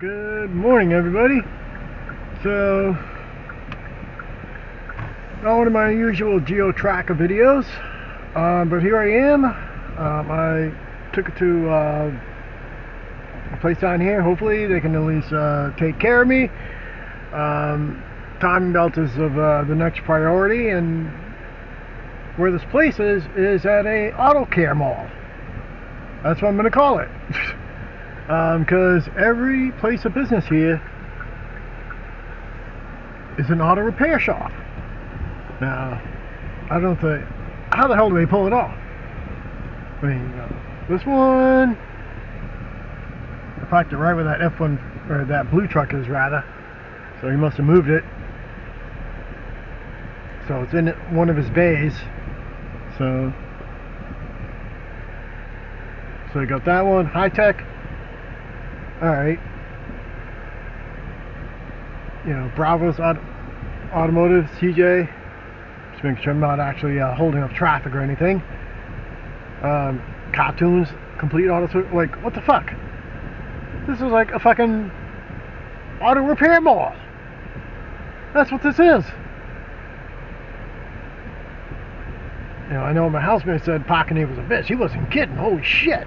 Good morning, everybody. So, not one of my usual Geo Tracker videos, but here I am. I took it to a place down here. Hopefully they can at least take care of me. Timing belt is of the next priority, and where this place is at a auto care mall. That's what I'm going to call it. Because every place of business here is an auto repair shop. Now, I don't think, how the hell do they pull it off? I mean, this one, I parked it right where that F1, or that blue truck is rather, so he must have moved it. So it's in one of his bays. So you got that one, high tech. Alright. You know, Bravo's Automotive, CJ. Just making sure I'm not actually holding up traffic or anything. Cartoons, complete auto, like, what the fuck? This is like a fucking auto repair mall. That's what this is. You know, I know my housemate said parking here was a bitch. He wasn't kidding. Holy shit.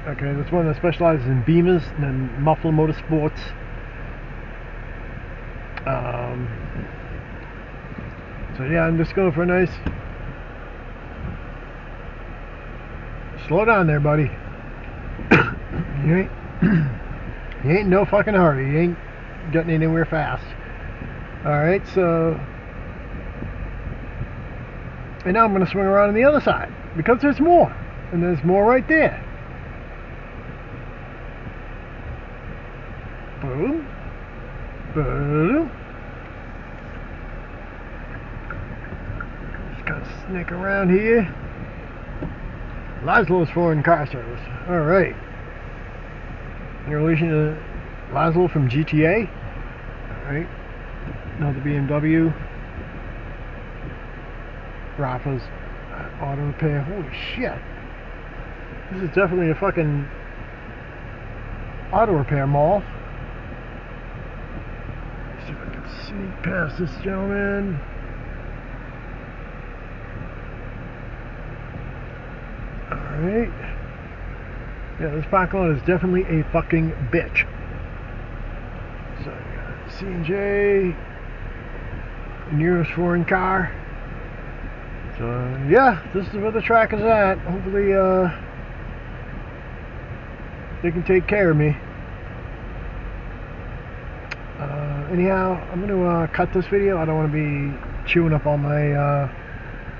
Okay, that's one that specializes in Beamers and then Muffler Motorsports. So yeah, I'm just going for a nice... Slow down there, buddy. You ain't in no fucking hurry. You ain't getting anywhere fast. Alright, so... And now I'm going to swing around on the other side, because there's more. And there's more right there. Boom. Boom. Just gotta sneak around here. Laszlo's Foreign Car Service. Alright. In relation to Laszlo from GTA. Alright. Another BMW. Rafa's auto repair. Holy shit. This is definitely a fucking auto repair mall. Let's see if I can sneak past this gentleman. Alright. Yeah, this parking lot is definitely a fucking bitch. So, C&J, nearest foreign car. So, yeah, this is where the track is at. Hopefully, they can take care of me. Anyhow, I'm going to cut this video. I don't want to be chewing up all my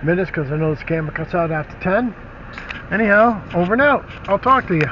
minutes because I know this camera cuts out after 10. Anyhow, over and out. I'll talk to you.